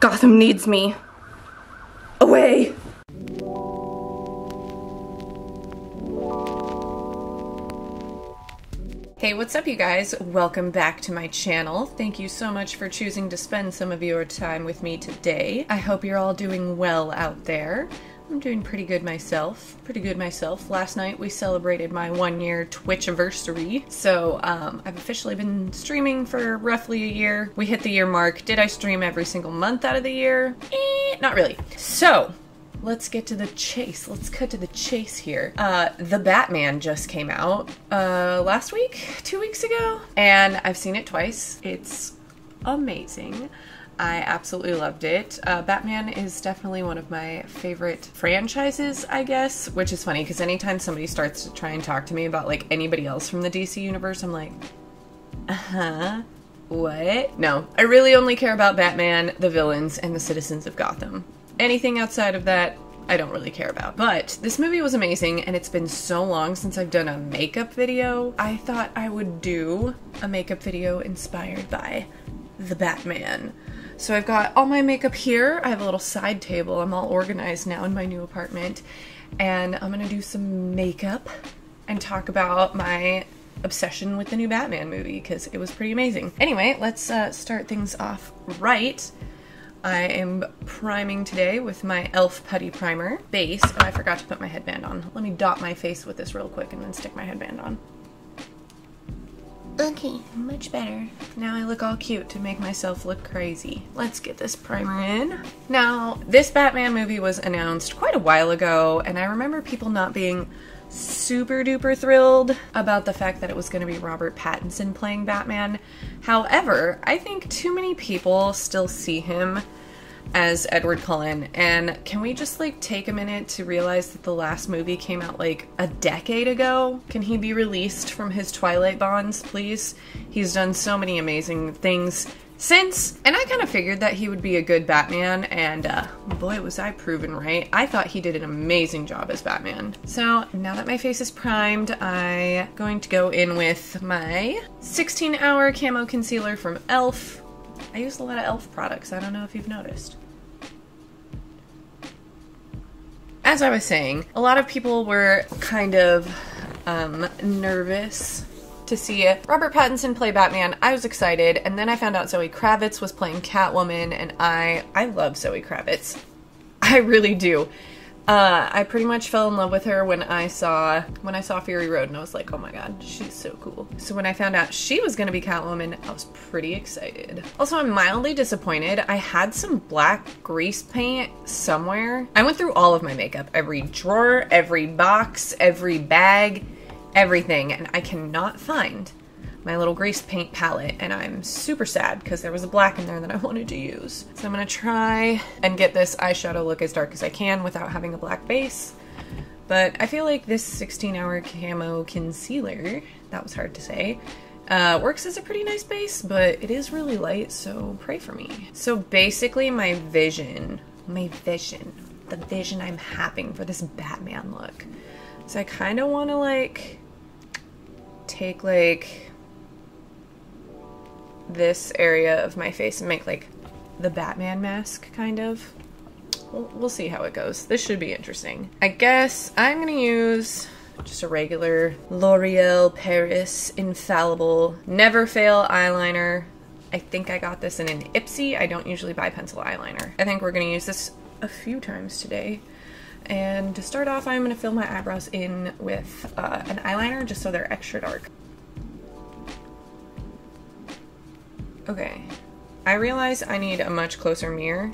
Gotham needs me. Away! Hey, what's up you guys? Welcome back to my channel. Thank you so much for choosing to spend some of your time with me today. I hope you're all doing well out there. I'm doing pretty good myself. Last night we celebrated my 1-year Twitch-iversary. So I've officially been streaming for roughly a year. We hit the year mark. Did I stream every single month out of the year? Not really. So let's get to the chase. Let's cut to the chase here. The Batman just came out last week, 2 weeks ago, and I've seen it twice. It's amazing. I absolutely loved it. Batman is definitely one of my favorite franchises, I guess, which is funny because anytime somebody starts to try and talk to me about like anybody else from the DC universe, I'm like, what? No, I really only care about Batman, the villains, and the citizens of Gotham. Anything outside of that, I don't really care about. But this movie was amazing, and it's been so long since I've done a makeup video. I thought I would do a makeup video inspired by the Batman. So I've got all my makeup here. I have a little side table. I'm all organized now in my new apartment. And I'm gonna do some makeup and talk about my obsession with the new Batman movie, because it was pretty amazing. Anyway, let's start things off right. I am priming today with my e.l.f. Putty Primer base, and I forgot to put my headband on. Let me dot my face with this real quick and then stick my headband on. Okay, much better. Now I look all cute to make myself look crazy. Let's get this primer in. Now, this Batman movie was announced quite a while ago, and I remember people not being super duper thrilled about the fact that it was going to be Robert Pattinson playing Batman. However, I think too many people still see him as Edward Cullen, and can we just like take a minute to realize that the last movie came out like a decade ago? Can he be released from his Twilight bonds, please? He's done so many amazing things since, and I kind of figured that he would be a good Batman, and boy was I proven right. I thought he did an amazing job as Batman. So now that my face is primed, I'm going to go in with my 16-hour camo concealer from e.l.f. I use a lot of e.l.f. products, I don't know if you've noticed. As I was saying, a lot of people were kind of nervous to see Robert Pattinson play Batman. I was excited, and then I found out Zoe Kravitz was playing Catwoman, and I love Zoe Kravitz. I really do. I pretty much fell in love with her when I saw Fury Road, and I was like, oh my god, she's so cool. So when I found out she was gonna be Catwoman, I was pretty excited. Also, I'm mildly disappointed. I had some black grease paint somewhere. I went through all of my makeup, every drawer, every box, every bag, everything, and I cannot find my little grease paint palette, and I'm super sad because there was a black in there that I wanted to use. So I'm gonna try and get this eyeshadow look as dark as I can without having a black base. But I feel like this 16-hour camo concealer, that was hard to say, works as a pretty nice base, but it is really light, so pray for me. So basically the vision I'm having for this Batman look. So I kind of want to like take like this area of my face and make like the Batman mask, kind of. We'll see how it goes. This should be interesting. I guess I'm gonna use just a regular L'Oreal Paris Infallible Never Fail eyeliner. I think I got this in an Ipsy. I don't usually buy pencil eyeliner. I think we're gonna use this a few times today. And to start off, I'm gonna fill my eyebrows in with an eyeliner just so they're extra dark. Okay, I realize I need a much closer mirror.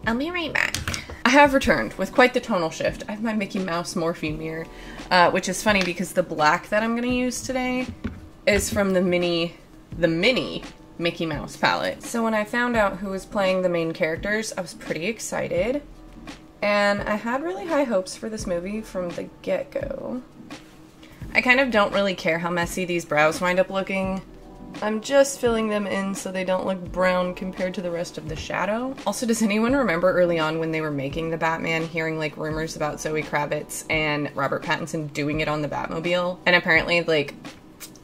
I'll be right back. I have returned with quite the tonal shift. I have my Mickey Mouse Morphe mirror, which is funny because the black that I'm gonna use today is from the mini Mickey Mouse palette. So when I found out who was playing the main characters, I was pretty excited. And I had really high hopes for this movie from the get-go. I kind of don't really care how messy these brows wind up looking. I'm just filling them in so they don't look brown compared to the rest of the shadow. Also, does anyone remember early on when they were making the Batman, hearing like rumors about Zoe Kravitz and Robert Pattinson doing it on the Batmobile? And apparently like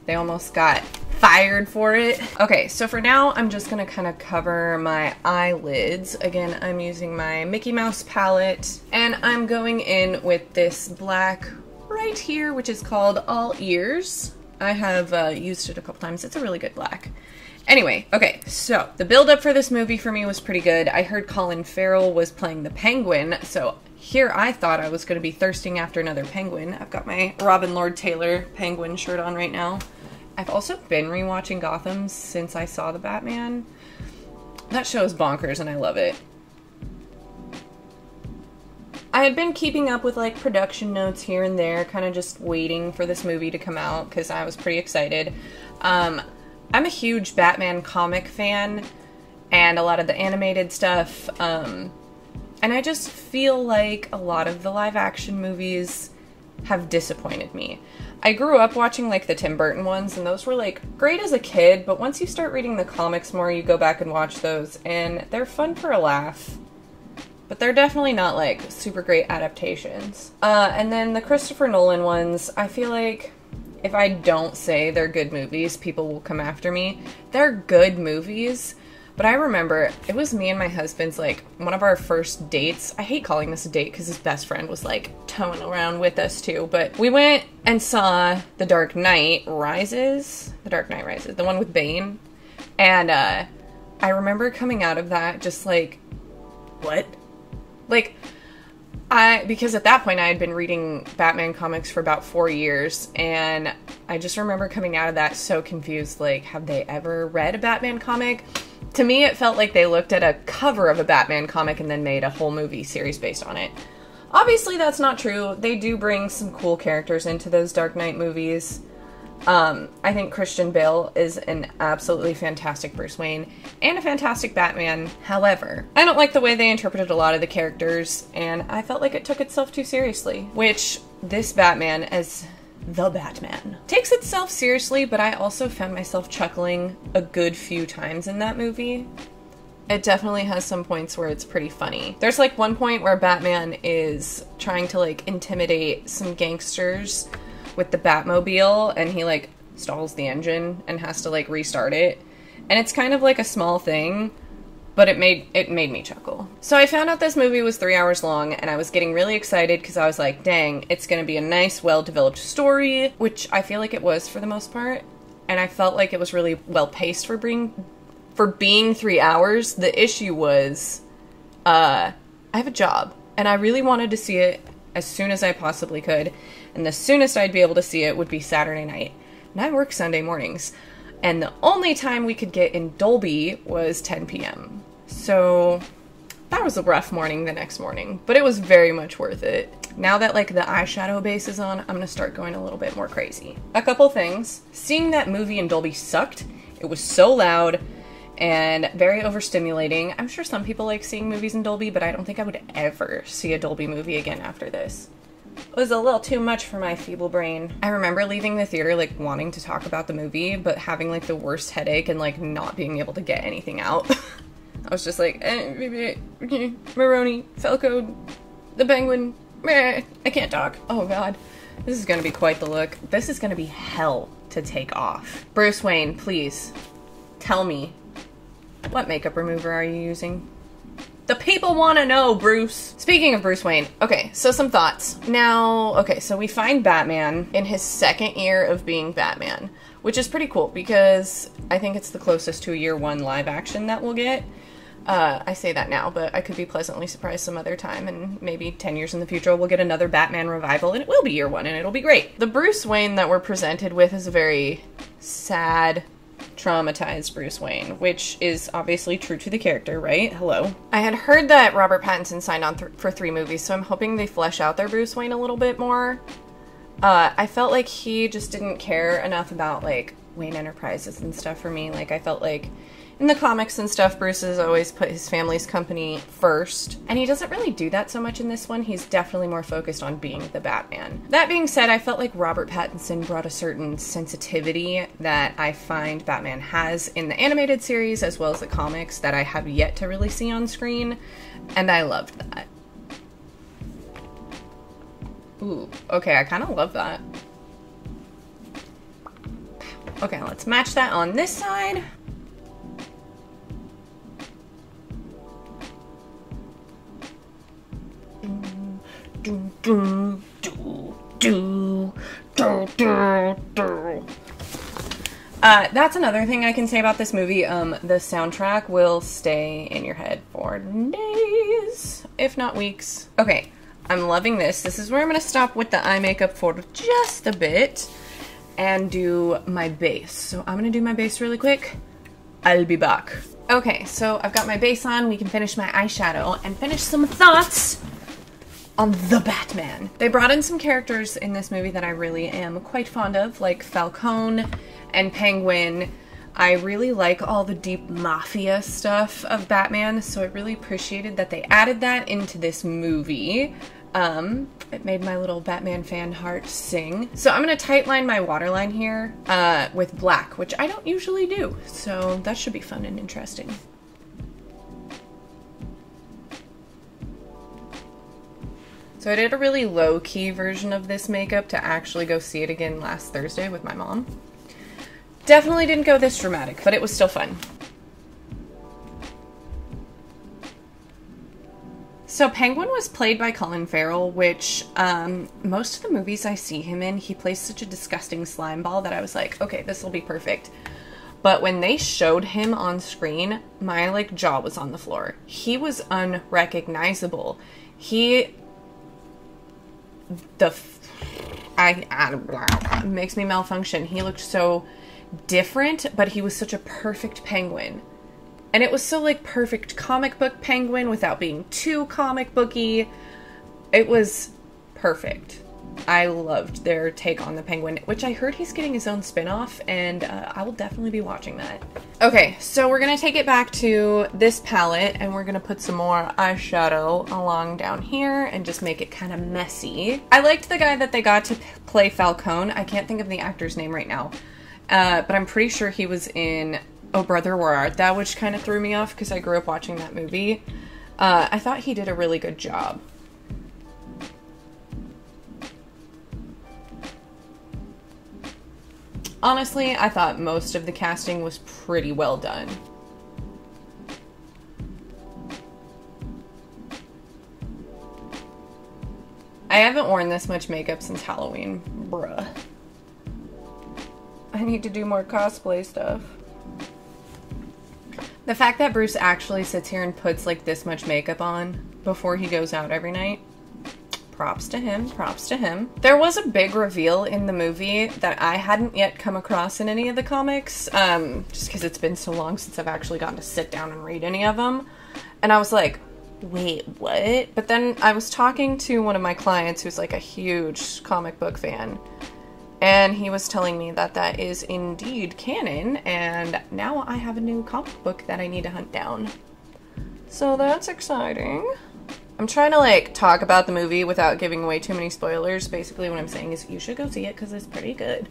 they almost got fired for it. Okay, so for now, I'm just gonna kind of cover my eyelids. Again, I'm using my Mickey Mouse palette, and I'm going in with this black right here, which is called All Ears. I have used it a couple times. It's a really good black. Anyway, okay, so the build-up for this movie for me was pretty good. I heard Colin Farrell was playing the Penguin, so here I thought I was going to be thirsting after another penguin. I've got my Robin Lord Taylor penguin shirt on right now. I've also been rewatching Gotham since I saw the Batman. That show is bonkers and I love it. I had been keeping up with like production notes here and there, kind of just waiting for this movie to come out because I was pretty excited. I'm a huge Batman comic fan and a lot of the animated stuff. And I just feel like a lot of the live action movies have disappointed me. I grew up watching like the Tim Burton ones and those were like great as a kid, but once you start reading the comics more, you go back and watch those and they're fun for a laugh. But they're definitely not like super great adaptations. And then the Christopher Nolan ones, I feel like if I don't say they're good movies, people will come after me. They're good movies. But I remember it was me and my husband's, like, one of our first dates. I hate calling this a date because his best friend was, like, towing around with us, too. But we went and saw The Dark Knight Rises. The Dark Knight Rises. The one with Bane. And, I remember coming out of that just, like, what? Like, because at that point I had been reading Batman comics for about 4 years. And I just remember coming out of that so confused. Like, have they ever read a Batman comic? To me, it felt like they looked at a cover of a Batman comic and then made a whole movie series based on it. Obviously, that's not true. They do bring some cool characters into those Dark Knight movies. I think Christian Bale is an absolutely fantastic Bruce Wayne and a fantastic Batman. However, I don't like the way they interpreted a lot of the characters, and I felt like it took itself too seriously. Which, this Batman, as the Batman, takes itself seriously, but I also found myself chuckling a good few times in that movie. It definitely has some points where it's pretty funny. There's like one point where Batman is trying to like intimidate some gangsters with the Batmobile, and he like stalls the engine and has to like restart it. And it's kind of like a small thing, but it made me chuckle. So I found out this movie was 3 hours long, and I was getting really excited because I was like, dang, it's gonna be a nice, well-developed story, which I feel like it was for the most part. And I felt like it was really well-paced for being 3 hours. The issue was, I have a job, and I really wanted to see it as soon as I possibly could, and the soonest I'd be able to see it would be Saturday night. And I work Sunday mornings. And the only time we could get in Dolby was 10 p.m. So that was a rough morning the next morning, but it was very much worth it. Now that like the eyeshadow base is on, I'm gonna start going a little bit more crazy. A couple things. Seeing that movie in Dolby sucked. It was so loud and very overstimulating. I'm sure some people like seeing movies in Dolby, but I don't think I would ever see a Dolby movie again after this. It was a little too much for my feeble brain. I remember leaving the theater like wanting to talk about the movie, but having like the worst headache and like not being able to get anything out. I was just like, Maroni, Falco, the Penguin, I can't talk. Oh god, this is gonna be quite the look. This is gonna be hell to take off. Bruce Wayne, please, tell me, what makeup remover are you using? The people want to know, Bruce. Speaking of Bruce Wayne, okay, so some thoughts. Now, okay, so we find Batman in his second year of being Batman, which is pretty cool because I think it's the closest to a year one live action that we'll get. I say that now, but I could be pleasantly surprised some other time, and maybe 10 years in the future we'll get another Batman revival, and it will be year one, and it'll be great. The Bruce Wayne that we're presented with is a very sad, traumatized Bruce Wayne, which is obviously true to the character, right? Hello. I had heard that Robert Pattinson signed on for 3 movies, so I'm hoping they flesh out their Bruce Wayne a little bit more. I felt like he just didn't care enough about, like, Wayne Enterprises and stuff for me. Like, I felt like in the comics and stuff, Bruce has always put his family's company first, and he doesn't really do that so much in this one. He's definitely more focused on being the Batman. That being said, I felt like Robert Pattinson brought a certain sensitivity that I find Batman has in the animated series as well as the comics that I have yet to really see on screen, and I loved that. Ooh, okay, I kind of love that. Okay, let's match that on this side. That's another thing I can say about this movie. The soundtrack will stay in your head for days, if not weeks. Okay, I'm loving this. This is where I'm going to stop with the eye makeup for just a bit and do my base. So I'm going to do my base really quick. I'll be back. Okay, so I've got my base on. We can finish my eyeshadow and finish some thoughts on the Batman. They brought in some characters in this movie that I really am quite fond of, like Falcone and Penguin. I really like all the deep mafia stuff of Batman, so I really appreciated that they added that into this movie. It made my little Batman fan heart sing. So I'm gonna tightline my waterline here with black, which I don't usually do, so that should be fun and interesting. So I did a really low-key version of this makeup to actually go see it again last Thursday with my mom. Definitely didn't go this dramatic, but it was still fun. So Penguin was played by Colin Farrell, which most of the movies I see him in, he plays such a disgusting slime ball that I was like, okay, this will be perfect. But when they showed him on screen, my like jaw was on the floor. He was unrecognizable. It makes me malfunction. He looked so different, but he was such a perfect Penguin. And it was so like perfect comic book Penguin without being too comic booky. It was perfect. I loved their take on the Penguin, which I heard he's getting his own spin-off, and I will definitely be watching that. Okay, so we're gonna take it back to this palette, and we're gonna put some more eyeshadow along down here and just make it kind of messy. I liked the guy that they got to play Falcone. I can't think of the actor's name right now, but I'm pretty sure he was in Oh Brother, Where Art Thou, which kind of threw me off because I grew up watching that movie. I thought he did a really good job. Honestly, I thought most of the casting was pretty well done. I haven't worn this much makeup since Halloween. Bruh. I need to do more cosplay stuff. The fact that Bruce actually sits here and puts like this much makeup on before he goes out every night, props to him, props to him. There was a big reveal in the movie that I hadn't yet come across in any of the comics, just because it's been so long since I've actually gotten to sit down and read any of them. And I was like, wait, what? But then I was talking to one of my clients who's like a huge comic book fan, and he was telling me that that is indeed canon, and now I have a new comic book that I need to hunt down. So that's exciting. I'm trying to like talk about the movie without giving away too many spoilers. Basically what I'm saying is you should go see it because it's pretty good.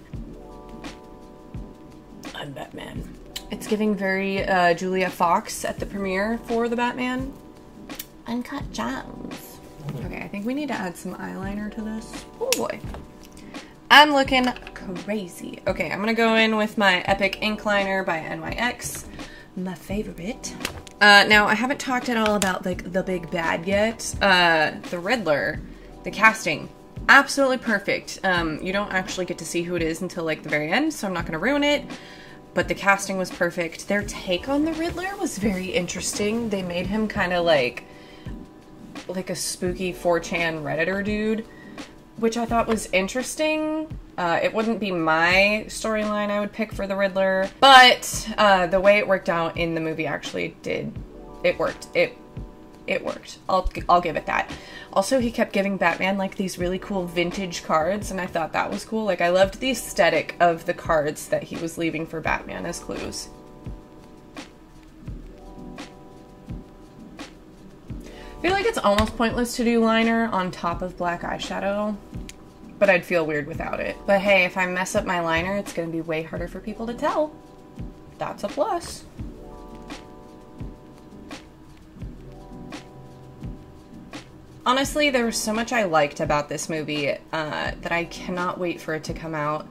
I'm Batman. It's giving very Julia Fox at the premiere for the Batman. Uncut Gems. Okay, I think we need to add some eyeliner to this. Oh boy. I'm looking crazy. Okay, I'm gonna go in with my Epic Ink Liner by NYX, my favorite. Now, I haven't talked at all about like the big bad yet. The Riddler, the casting, absolutely perfect. You don't actually get to see who it is until like the very end, so I'm not gonna ruin it. But the casting was perfect. Their take on the Riddler was very interesting. They made him kind of like a spooky 4chan Redditor dude, which I thought was interesting. It wouldn't be my storyline I would pick for the Riddler, but the way it worked out in the movie actually it worked. It worked. I'll give it that. Also, he kept giving Batman like these really cool vintage cards, and I thought that was cool. Like, I loved the aesthetic of the cards that he was leaving for Batman as clues. I feel like it's almost pointless to do liner on top of black eyeshadow, but I'd feel weird without it. But hey, if I mess up my liner, it's gonna be way harder for people to tell. That's a plus. Honestly, there was so much I liked about this movie that I cannot wait for it to come out.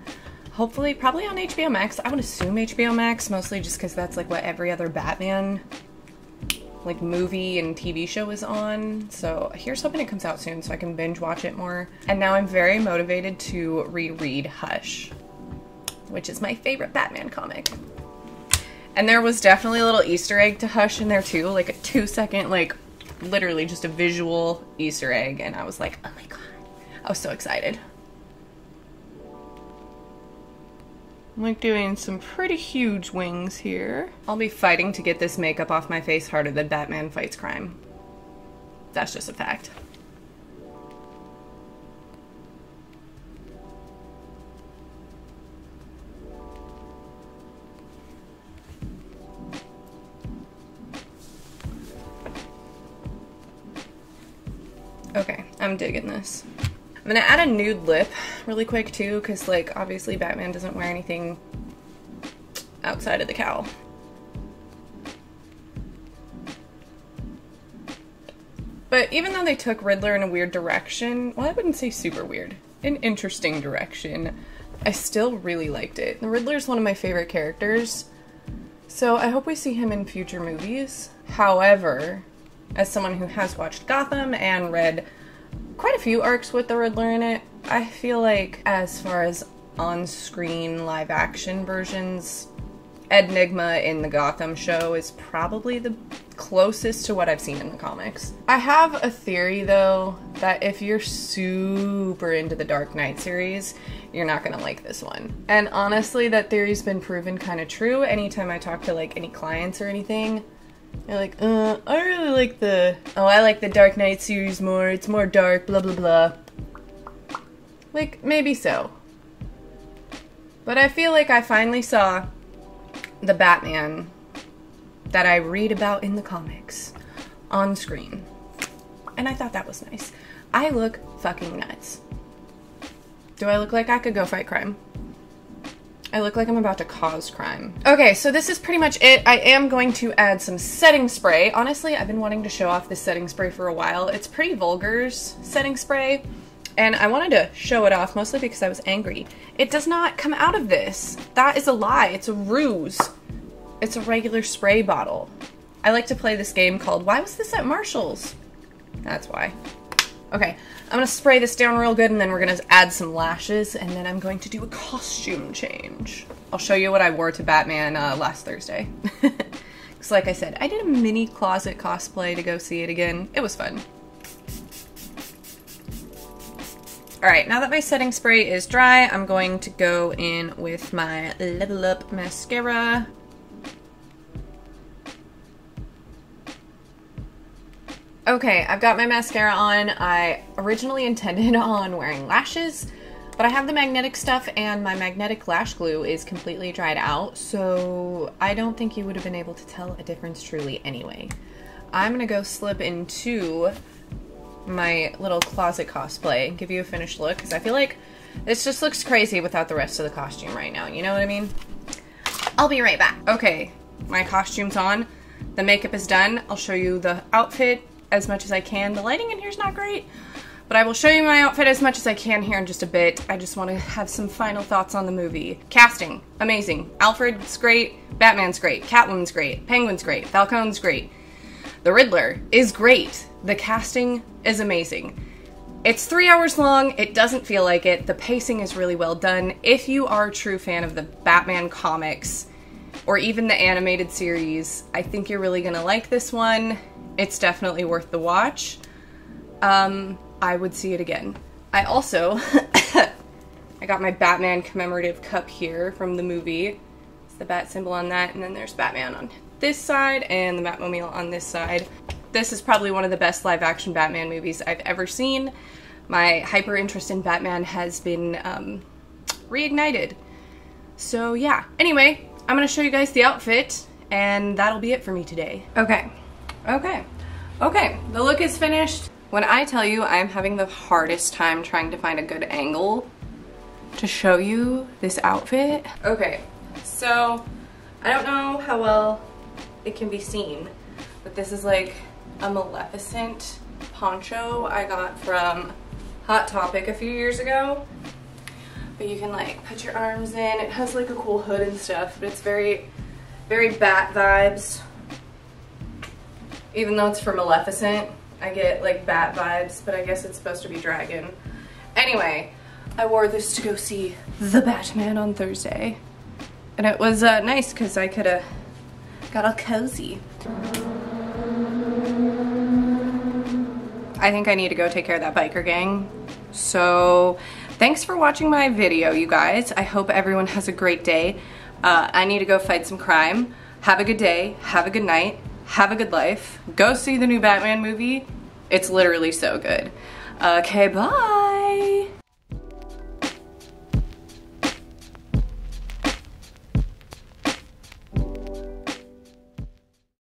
Hopefully, probably on HBO Max. I would assume HBO Max, mostly just because that's like what every other Batman like movie and TV show is on. So here's hoping it comes out soon so I can binge watch it more. And now I'm very motivated to reread Hush, which is my favorite Batman comic. And there was definitely a little Easter egg to Hush in there too, like a 2-second, like literally just a visual Easter egg. And I was like, oh my god, I was so excited. I'm like doing some pretty huge wings here. I'll be fighting to get this makeup off my face harder than Batman fights crime. That's just a fact. Okay, I'm digging this. I'm gonna add a nude lip really quick too, because like obviously Batman doesn't wear anything outside of the cowl. But even though they took Riddler in a weird direction, well, I wouldn't say super weird, an interesting direction, I still really liked it. The Riddler's one of my favorite characters, so I hope we see him in future movies. However, as someone who has watched Gotham and read quite a few arcs with the Riddler in it, I feel like as far as on-screen live-action versions, Enigma in the Gotham show is probably the closest to what I've seen in the comics. I have a theory, though, that if you're super into the Dark Knight series, you're not gonna like this one. And honestly, that theory's been proven kind of true. Anytime I talk to, like, any clients or anything, they're like, I really like I like the Dark Knight series more, it's more dark, blah blah blah. Like, maybe so. But I feel like I finally saw the Batman that I read about in the comics on screen. And I thought that was nice. I look fucking nuts. Do I look like I could go fight crime? I look like I'm about to cause crime. Okay, so this is pretty much it. I am going to add some setting spray. Honestly, I've been wanting to show off this setting spray for a while. It's Pretty Vulgar's setting spray, and I wanted to show it off mostly because I was angry. It does not come out of this. That is a lie. It's a ruse. It's a regular spray bottle. I like to play this game called Why Was This at Marshall's? That's why. Okay, I'm gonna spray this down real good and then we're gonna add some lashes and then I'm going to do a costume change. I'll show you what I wore to Batman last Thursday. Because like I said, I did a mini closet cosplay to go see it again. It was fun. Alright, now that my setting spray is dry, I'm going to go in with my Level Up mascara. Okay, I've got my mascara on. I originally intended on wearing lashes, but I have the magnetic stuff and my magnetic lash glue is completely dried out, so I don't think you would have been able to tell a difference truly anyway. I'm gonna go slip into my little closet cosplay and give you a finished look, because I feel like this just looks crazy without the rest of the costume right now, you know what I mean? I'll be right back. Okay, my costume's on, the makeup is done. I'll show you the outfit as much as I can. The lighting in here is not great, but I will show you my outfit as much as I can here in just a bit. I just want to have some final thoughts on the movie. Casting, amazing. Alfred's great, Batman's great, Catwoman's great, Penguin's great, Falcone's great. The Riddler is great. The casting is amazing. It's 3 hours long, it doesn't feel like it, the pacing is really well done. If you are a true fan of the Batman comics, or even the animated series, I think you're really gonna like this one. It's definitely worth the watch. I would see it again. I also, I got my Batman commemorative cup here from the movie. It's the bat symbol on that, and then there's Batman on this side, and the Batmobile on this side. This is probably one of the best live-action Batman movies I've ever seen. My hyper interest in Batman has been reignited. So yeah, anyway, I'm gonna show you guys the outfit, and that'll be it for me today. Okay, the look is finished. When I tell you I'm having the hardest time trying to find a good angle to show you this outfit. Okay, so I don't know how well it can be seen, but this is like a Maleficent poncho I got from Hot Topic a few years ago. but you can like put your arms in. It has like a cool hood and stuff, but it's very, very Bat vibes. Even though it's for Maleficent, I get like Bat vibes, but I guess it's supposed to be dragon. Anyway, I wore this to go see The Batman on Thursday. And it was nice because I could have got all cozy. I think I need to go take care of that biker gang. So thanks for watching my video, you guys. I hope everyone has a great day. I need to go fight some crime. Have a good day. Have a good night. Have a good life. Go see the new Batman movie. It's literally so good. Okay, bye.